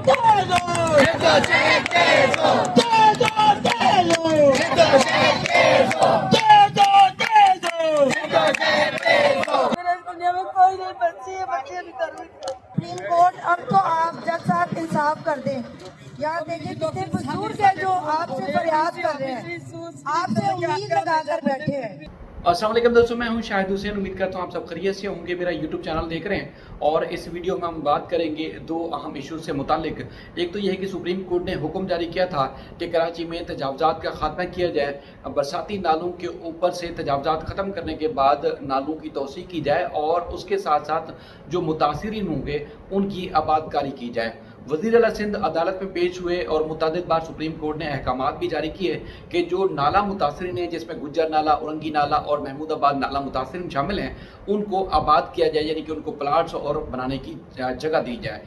दुनिया में कोई नहीं, बच्चे भी कर रही। सुप्रीम कोर्ट अब तो आप जज साहब इंसाफ कर दें। यहाँ देखिए कितने बुजुर्ग हैं जो आपसे फरियाद कर रहे हैं, आपसे उम्मीद लगा कर बैठे हैं। अस्सलाम वालेकुम दोस्तों, मैं हूं शाहिद हुसैन। उम्मीद करता हूं आप सब खैरियत से होंगे। मेरा यूट्यूब चैनल देख रहे हैं और इस वीडियो में हम बात करेंगे दो अहम इशू से मुतालिक। एक तो यह है कि सुप्रीम कोर्ट ने हुक्म जारी किया था कि कराची में तजावजात का खात्मा किया जाए, बरसाती नालों के ऊपर से तजावजात ख़त्म करने के बाद नालों की तोसी की जाए और उसके साथ साथ जो मुतासिरीन होंगे उनकी आबादकारी की जाए। वज़ीर आला सिंध अदालत में पेश हुए और मुतअद्दिद बार सुप्रीम कोर्ट ने अहकामात भी जारी किए कि जो नाला मुतासिरीन हैं, जिसमें गुज्जर नाला, औरंगी नाला और महमूदाबाद नाला मुतासिरीन शामिल हैं, उनको आबाद किया जाए, यानी कि उनको प्लाट्स और बनाने की जगह दी जाए।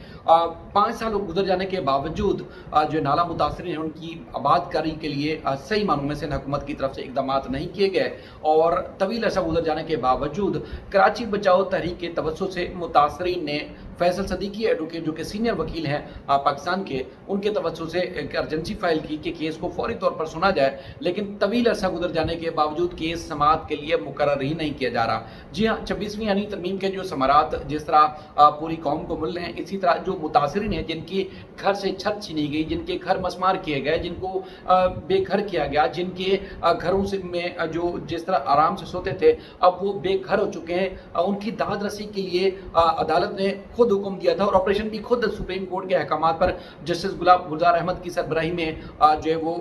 5 साल गुजर जाने के बावजूद जो नाला मुतासिरीन हैं उनकी आबादकारी के लिए सही मानों में से हुकूमत की तरफ से इकदाम नहीं किए गए और तवील अरसा गुजर जाने के बावजूद कराची बचाओ तहरीक के तवज्जुह से मुतासिरीन ने फैसल सदीकी एडवोकेट जो कि सीनियर वकील हैं पाकिस्तान के, उनके तवज्जुह से एक अर्जेंसी फाइल की कि केस को फौरी तौर पर सुना जाए, लेकिन तवील अरसा गुजर जाने के बावजूद केस समाअत के लिए मुकर्रर ही नहीं किया जा रहा। जी हाँ, 26वीं यानी तरमीम के जो समारात जिस तरह पूरी कौम को मिल रहे हैं, इसी तरह जो मुतासिरीन हैं जिनकी घर से छत छीनी गई, जिनके घर मसमार किए गए, जिनको बेघर किया गया, जिनके घरों से में जो जिस तरह आराम से सोते थे अब वो बेघर हो चुके हैं, उनकी दाद रसी के लिए अदालत ने खुद हुक्म दिया था और ऑपरेशन भी खुद सुप्रीम कोर्ट के अहकामात पर जस्टिस गुलजार अहमद की सरबराही में जो है वो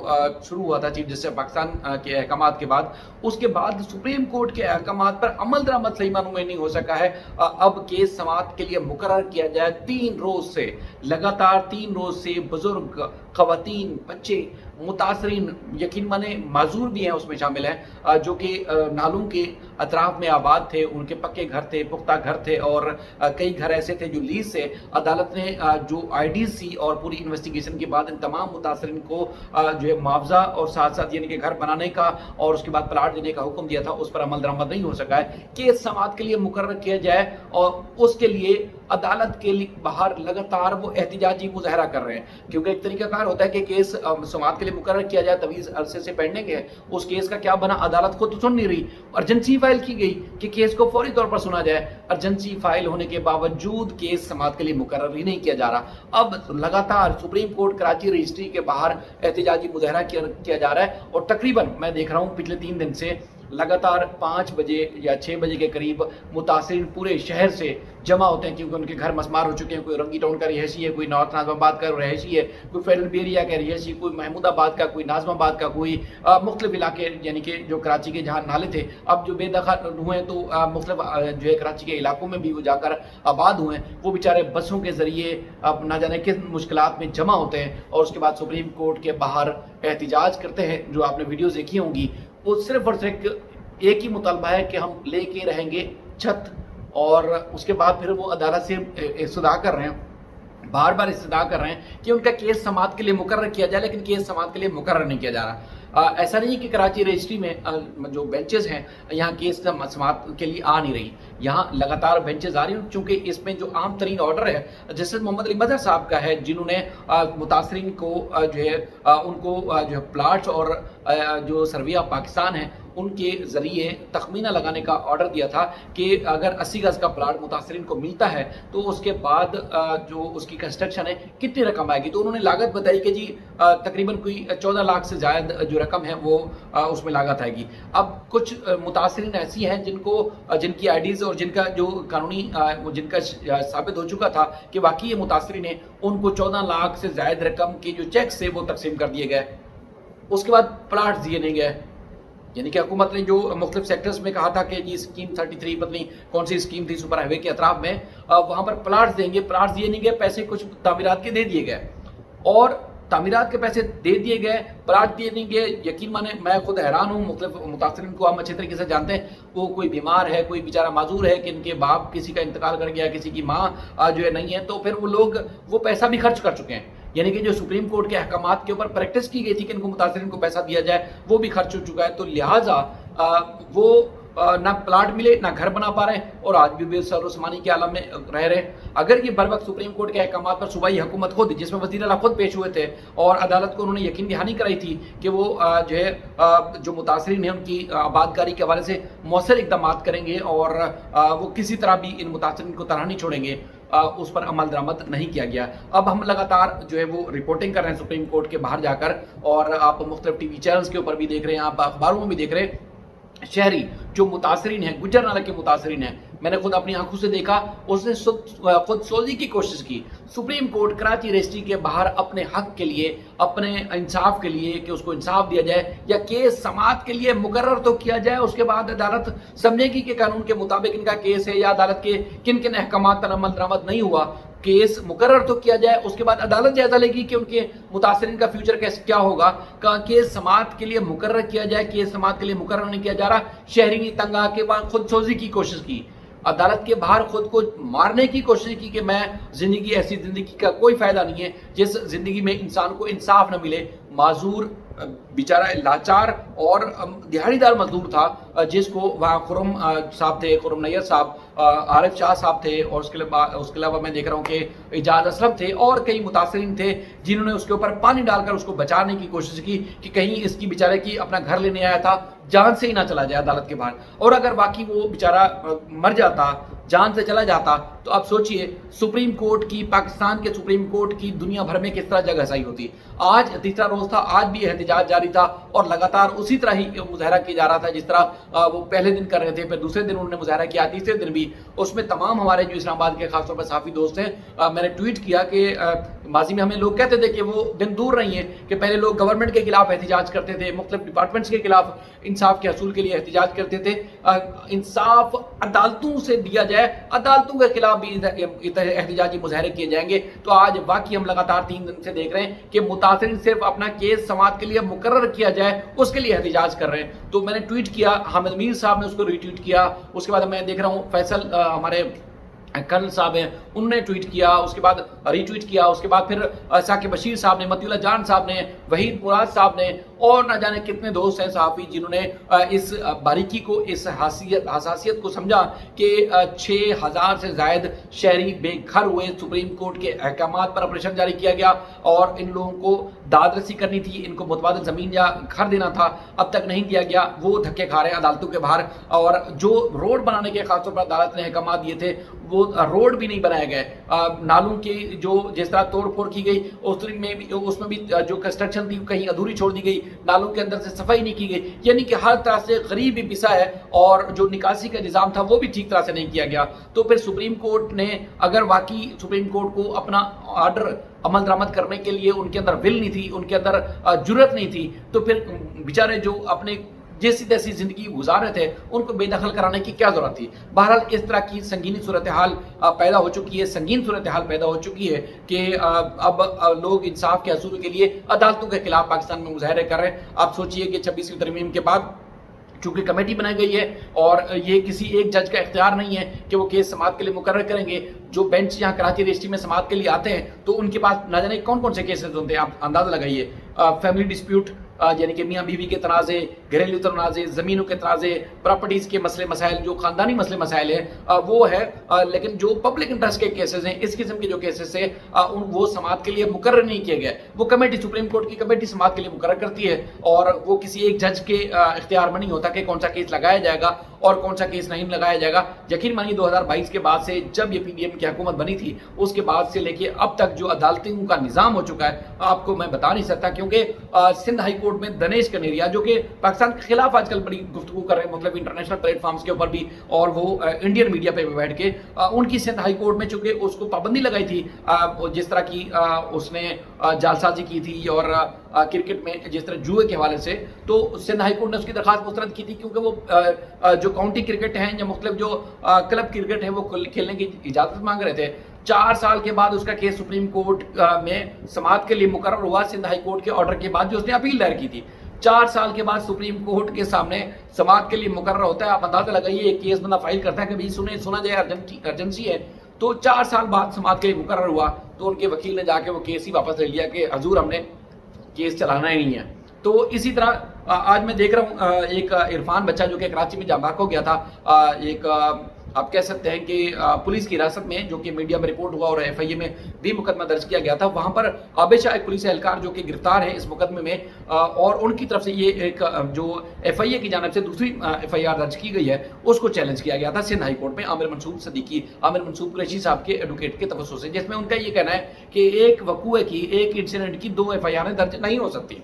शुरू हुआ था चीफ जस्टिस पाकिस्तान के अहकामात के बाद। उसके बाद सुप्रीम कोर्ट के अहकामात पर अमल दरामद सही मानों में नहीं हो सका है। अब केस समाअत के लिए मुकर्रर किया जाए। 3 रोज से लगातार 3 रोज से बुजुर्ग, खवातीन, बच्चे, मुतासरीन, यकीन माने माजूर भी हैं उसमें शामिल हैं, जो कि नालों के अतराफ में आबाद थे, उनके पक्के घर थे, पुख्ता घर थे और कई घर ऐसे थे जो लीज से अदालत ने जो आईडीज थी और पूरी इन्वेस्टिगेशन के बाद इन तमाम मुतासरीन को जो है मुआवजा और साथ साथ यानी कि घर बनाने का और उसके बाद प्लाट देने का हुक्म दिया था, उस पर अमल दरामद नहीं हो सका है। केस समाअत के लिए मुकर्रर किया जाए और उसके लिए अदालत के बाहर लगातार वो एहतिजाजी मुजाहरा कर रहे हैं, क्योंकि एक तरीकाकार होता है कि केस समाअत के लिए मुकर्रर किया जाए, तवीज़ अरसे से पेंडिंग है, उस केस का क्या बना अदालत खुद तो सुन नहीं रही। अर्जेंसी फाइल की गई कि केस को फौरी तौर पर सुना जाए, अर्जेंसी फाइल होने के बावजूद केस समाअत के लिए मुकर्रर ही नहीं किया जा रहा। अब लगातार सुप्रीम कोर्ट कराची रजिस्ट्री के बाहर एहतिजाजी मुजाहरा किया जा रहा है और तकरीबन मैं देख रहा हूँ पिछले 3 दिन से लगातार 5 बजे या 6 बजे के करीब मुतासिरीन पूरे शहर से जमा होते हैं, क्योंकि उनके घर मसमार हो चुके हैं। कोई रंगी टाउन का रिहायशी है, कोई नॉर्थ नाज़माबाद का रिहायशी है, कोई फेडरल बेरिया का रिहायशी, कोई महमूदाबाद का, कोई नाज़माबाद का, कोई मुख्तलिफ इलाके यानी कि जो कराची के जहाँ नाले थे अब जो बेदखल हुए तो मुख्तलिफ जो है कराची के इलाकों में भी वो जाकर आबाद हुए हैं। वो बेचारे बसों के ज़रिए अब ना जाने किस मुश्किलात में जमा होते हैं और उसके बाद सुप्रीम कोर्ट के बाहर एहतिजाज करते हैं। जो आपने वीडियोज़ देखी होंगी वो सिर्फ और सिर्फ एक ही मुतालबा है कि हम लेके रहेंगे छत, और उसके बाद फिर वो अदालत से इस्तदा कर रहे हैं, बार बार इस्तदा कर रहे हैं कि उनका केस समाअत के लिए मुकर्रर किया जाए, लेकिन केस समाअत के लिए मुकर्रर नहीं किया जा रहा। ऐसा नहीं कि कराची रजिस्ट्री में जो बेंचेस हैं यहाँ केस समाअत के लिए आ नहीं रही, यहाँ लगातार बेंचेस आ रही हैं, चूँकि इसमें जो आम तरीन ऑर्डर है जस्टिस मोहम्मद अली मजहर साहब का है, जिन्होंने मुतासरीन को जो है उनको जो है प्लाट्स और जो सर्वे ऑफ पाकिस्तान है उनके ज़रिए तखमीना लगाने का ऑर्डर दिया था कि अगर 80 गज़ का प्लाट मुतासरीन को मिलता है तो उसके बाद जो उसकी कंस्ट्रक्शन है कितनी रकम आएगी। तो उन्होंने लागत बताई कि जी तकरीबन कोई 14 लाख से ज़्यादा जो रकम है वो उसमें लागत आएगी। अब कुछ मुतासरीन ऐसी हैं जिनकी आईडीज़ और जिनका जो कानूनी जिनका साबित हो चुका था कि वाकई ये मुतासरीन है, उनको 14 लाख से ज़्यादा रकम के जो चेक्स है वो तकसीम कर दिए गए। उसके बाद प्लाट दिए नहीं गए, यानी कि हुकूमत ने जो मुख्तलिफ सेक्टर्स में कहा था कि जी स्कीम 33 पता नहीं कौन सी स्कीम थी सुपर हाईवे के अतराफ में, वहाँ पर प्लाट्स देंगे, प्लाट्स दिए नहीं गए, पैसे कुछ तामीरात के दे दिए गए और तामीरात के पैसे दे दिए गए, प्लाट दिए नहीं गए। यकीन माने मैं खुद हैरान हूँ। मुख्तलिफ मुतासरीन को हम अच्छे तरीके से जानते हैं, वो कोई बीमार है, कोई बेचारा माजूर है कि इनके बाप किसी का इंतकाल कर गया, किसी की माँ जो है नहीं है, तो फिर वो लोग वो पैसा भी खर्च कर चुके हैं। यानी कि जो सुप्रीम कोर्ट के अहकामात के ऊपर प्रैक्टिस की गई थी कि इनको मुतासरीन को पैसा दिया जाए वो भी खर्च हो चुका है। तो लिहाजा वो ना प्लाट मिले, ना घर बना पा रहे हैं और आज भी बेसरोसमानी के आलम में रह रहे हैं। अगर ये बर वक्त सुप्रीम कोर्ट के अहकाम पर सूबाई हुकूमत खुद, जिसमें वज़ीर आला खुद पेश हुए थे और अदालत को उन्होंने यकीन दहानी कराई थी कि वो जो है जो मुतासरीन हैं उनकी आबादकारी के हवाले से मौसर इकदाम करेंगे और वो किसी तरह भी इन मुतासरीन को तनहा नहीं छोड़ेंगे, उस पर अमल दरामद नहीं किया गया। अब हम लगातार जो है वो रिपोर्टिंग कर रहे हैं सुप्रीम कोर्ट के बाहर जाकर, और आप मुख्तलिफ टीवी चैनल्स के ऊपर भी देख रहे हैं, आप अखबारों में भी देख रहे हैं। शहरी जो मुतासरीन हैं, गुजर नाला के मुतासरीन हैं, मैंने खुद अपनी आंखों से देखा, उसने खुद सोचने की कोशिश की सुप्रीम कोर्ट कराची रजिस्ट्री के बाहर अपने हक के लिए, अपने इंसाफ के लिए कि उसको इंसाफ दिया जाए या केस समाअत के लिए मुकर्रर तो किया जाए। उसके बाद अदालत समझेगी कि कानून के मुताबिक इनका केस है या अदालत के किन किन अहकामात पर अमल दरामद नहीं हुआ, केस मुकर्रर तो किया जाए। उसके बाद अदालत जायजा लेगी कि उनके मुतासरीन का फ्यूचर कैसे क्या होगा। केस समाअत के लिए मुकर्रर किया जाए, केस समाअत के लिए मुकर्रर नहीं किया जा रहा। शहरी ने तंग आके वहां खुद सोजी की कोशिश की, अदालत के बाहर खुद को मारने की कोशिश की कि मैं जिंदगी, ऐसी जिंदगी का कोई फायदा नहीं है जिस जिंदगी में इंसान को इंसाफ न मिले। माजूर बेचारा लाचार और दिहाड़ीदार मजदूर था जिसको वहाँ खुरम साहब थे, खुरम नैयर साहब, आरिफ शाह साहब थे, और उसके अलावा मैं देख रहा हूँ कि इजाज असलम थे और कई मुतासरीन थे जिन्होंने उसके ऊपर पानी डालकर उसको बचाने की कोशिश की कि कहीं इसकी बेचारे की अपना घर लेने आया था जान से ही ना चला जाए अदालत के बाहर। और अगर बाकी वो बेचारा मर जाता, जान से चला जाता, तो आप सोचिए सुप्रीम कोर्ट की, पाकिस्तान के सुप्रीम कोर्ट की दुनिया भर में किस तरह जगहसाई होती। आज तीसरा रोज था, आज भी एहतजाज जारी था और लगातार उसी तरह ही मुजाहरा किया जा रहा था जिस तरह वो पहले दिन कर रहे थे, फिर दूसरे दिन उन्होंने मुजाहरा किया, तीसरे दिन भी। उसमें तमाम हमारे जो इस्लामाबाद के खासतौर पर साफी दोस्त हैं, मैंने ट्वीट किया कि माजी में हमें लोग कहते थे कि वो दिन दूर नहीं है कि पहले लोग गवर्नमेंट के खिलाफ एहतजाज करते थे, मुख्तलिफ डिपार्टमेंट्स के खिलाफ इंसाफ के हसूल के लिए एहतजाज करते थे। इंसाफ अदालतों से दिया जाए, अदालतों के खिलाफ भी एहतजाजी मुजाहरे किए जाएंगे। तो आज वाकई हम लगातार 3 दिन से देख रहे हैं कि मुतासरीन सिर्फ अपना केस समाअत के लिए मुकर्रर किया जाए उसके लिए एहतजाज कर रहे हैं। तो मैंने ट्वीट किया, हामिद मीर साहब ने उसको रीट्वीट किया, उसके बाद मैं देख रहा हूँ फैसल हमारे कर्नल साहब हैं, उन्होंने ट्वीट किया, उसके बाद रीट्वीट किया, उसके बाद फिर साकिब बशीर साहब ने, मतीउल्लाह जान साहब ने, वहीद मुराद साहब ने और ना जाने कितने दोस्त हैं सहाफ़ी जिन्होंने इस बारीकी को, इस हसासियत को समझा कि 6000 से ज़ायद शहरी बेघर हुए, सुप्रीम कोर्ट के अहकामात पर ऑपरेशन जारी किया गया और इन लोगों को दाद रसी करनी थी, इनको मुतबादल ज़मीन या घर देना था, अब तक नहीं दिया गया। वो धक्के खा रहे हैं अदालतों के बाहर। और जो रोड बनाने के खासतौर पर अदालत ने अहकामात दिए थे वो रोड भी नहीं बनाए गए। नालों की जो जिस तरह तोड़ फोड़ की गई उसमें भी जो कंस्ट्रक्शन थी कहीं अधूरी छोड़ दी गई, नालों के अंदर से सफाई नहीं की गई, यानी कि हर तरह से गरीब भी पिसा है और जो निकासी का निज़ाम था वो भी ठीक तरह से नहीं किया गया। तो फिर सुप्रीम कोर्ट ने, अगर वाकई सुप्रीम कोर्ट को अपना ऑर्डर अमल दरामद करने के लिए उनके अंदर विल नहीं थी, उनके अंदर जुर्रत नहीं थी, तो फिर बेचारे जो अपने जैसी तैसी जिंदगी गुजार रहे थे उनको बेदखल कराने की क्या जरूरत थी। बहरहाल इस तरह की संगीन सूरत हाल पैदा हो चुकी है, संगीन सूरत हाल पैदा हो चुकी है कि अब लोग इंसाफ के हसूल के लिए अदालतों के खिलाफ पाकिस्तान में मुजाहरे कर रहे हैं। आप सोचिए कि 26वीं तरमीम के बाद चूंकि कमेटी बनाई गई है और ये किसी एक जज का इख्तियार नहीं है कि वो केस समाअत के लिए मुकर्रर करेंगे। जो बेंच यहाँ कराची रजिस्ट्री में समाअत के लिए आते हैं तो उनके पास ना जाने कौन कौन से केसेस होते हैं, आप अंदाजा लगाइए। फैमिली डिस्प्यूट यानी कि मियाँ बीवी के तनाज़े, घरेलू तनाज़े, ज़मीनों के तनाज़े, प्रॉपर्टीज़ के मसले मसाइल, जो ख़ानदानी मसले मसाइल हैं वो है। लेकिन जो पब्लिक इंटरेस्ट के केसेस हैं, इस किस्म के जो केसेस हैं वो समाअत के लिए मुकर्रर नहीं किए गए। वो कमेटी, सुप्रीम कोर्ट की कमेटी समाअत के लिए मुकर्रर करती है और वो किसी एक जज के इख्तियार में नहीं होता कि कौन सा केस लगाया जाएगा और कौन सा केस नहीं लगाया जाएगा। यकीन मानिए 2022 के बाद से, जब ये PDM की हुकूमत बनी थी, उसके बाद से लेके अब तक जो अदालतों का निज़ाम हो चुका है आपको मैं बता नहीं सकता। क्योंकि सिंध हाई कोर्ट में दनेश कनेरिया, जो कि पाकिस्तान के खिलाफ आजकल बड़ी गुफ्तगू कर रहे हैं, मतलब इंटरनेशनल प्लेटफॉर्म्स के ऊपर भी, और वो इंडियन मीडिया पे बैठ के, उनकी सिंध हाई कोर्ट में चूंकि उसको पाबंदी लगाई थी जिस तरह की उसने जालसाजी की थी और क्रिकेट में जिस तरह जुए के हवाले से, तो सिंध हाई कोर्ट ने उसकी दरखास्त मुस्तरद की थी क्योंकि वो जो काउंटी क्रिकेट हैं या मुख्तलिफ जो क्लब क्रिकेट है वो खेलने की इजाज़त मांग रहे थे। 4 साल के बाद उसका केस सुप्रीम कोर्ट में समाअत के लिए मुकर्रर हुआ, सिंध हाई कोर्ट के ऑर्डर के बाद जो उसने अपील दायर की थी। 4 साल के बाद सुप्रीम कोर्ट के सामने समाअत के लिए मुकर्रर होता है। आप अंदाजा लगाइए, एक केस बंदा फाइल करता है कि भाई सुना जाए, अर्जेंसी है, तो 4 साल बाद समाअत के लिए मुकर्रर हुआ तो उनके वकील ने जाके वो केस ही वापस ले लिया कि हजूर हमने केस चलाना ही नहीं है। तो इसी तरह आज मैं देख रहा हूँ एक इरफान बच्चा जो कि कराची में जाबाक हो गया था, एक आप कह सकते हैं कि पुलिस की हिरासत में, जो कि मीडिया में रिपोर्ट हुआ और FIA में भी मुकदमा दर्ज किया गया था। वहाँ पर आबिद शाह एक पुलिस एहलकार जो कि गिरफ्तार है इस मुकदमे में, और उनकी तरफ से ये एक जो FIA की जानिब से दूसरी FIR दर्ज की गई है उसको चैलेंज किया गया था सिंध हाई कोर्ट में आमिर मंसूर कुरैशी साहब के एडवोकेट के तवज्जुह से, जिसमें उनका ये कहना है कि एक वकूए की, एक इंसिडेंट की 2 FIR दर्ज नहीं हो सकती,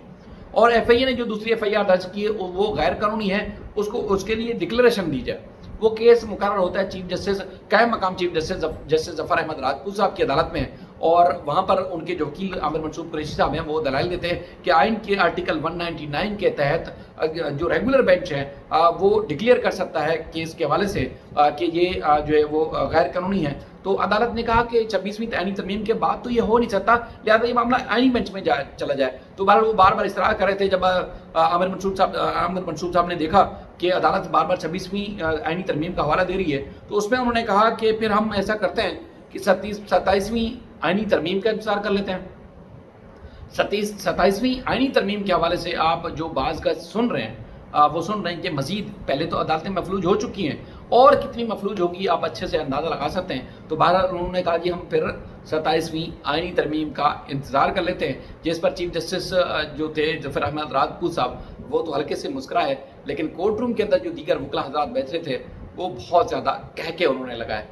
और FIA ने जो दूसरी FIR दर्ज की है वो गैर कानूनी है, उसको उसके लिए डिक्लेरेशन दी जाए। वो केस मुकर्रर होता है चीफ जस्टिस, कायम मकाम चीफ जस्टिस जफर अहमद राजपूत साहब की अदालत में, और वहाँ पर उनके जो वकील आमिर मंसूर कुरैशी साहब हैं वो दलाइल देते हैं कि आइन के आर्टिकल 199 के तहत जो रेगुलर बेंच है वो डिक्लेयर कर सकता है केस के हवाले से कि ये जो है वो गैर कानूनी है। तो अदालत ने कहा कि 26वीं आईनी तरमीम के बाद तो ये हो नहीं सकता, लिहाजा ये मामला आईनी बेंच में चला जाए। तो बहरहाल वो बार बार इस तरह कर रहे थे। जब आमिर मंसूर साहब ने देखा कि अदालत बार बार 26वीं आईनी तरमीम का हवाला दे रही है, तो उसमें उन्होंने कहा कि फिर हम ऐसा करते हैं कि 27वीं आईनी तरमीम का इंतजार कर लेते हैं। 27वीं आईनी तरमीम के हवाले से आप जो बाज़ का सुन रहे हैं वो सुन रहे हैं कि मजीद पहले तो अदालतें मफलूज हो चुकी हैं, और कितनी मफलूज होगी आप अच्छे से अंदाज़ा लगा सकते हैं। तो बहरहाल उन्होंने कहा कि हम फिर 27वीं आईनी तरमीम का इंतज़ार कर लेते हैं, जिस पर चीफ जस्टिस जो थे जफर अहमद राजपूत साहब वो तो हल्के से मुस्कुराए, लेकिन कोर्ट रूम के अंदर जो दीगर वकला हज़रात बैठे थे वो बहुत ज़्यादा कह के उन्होंने लगाए।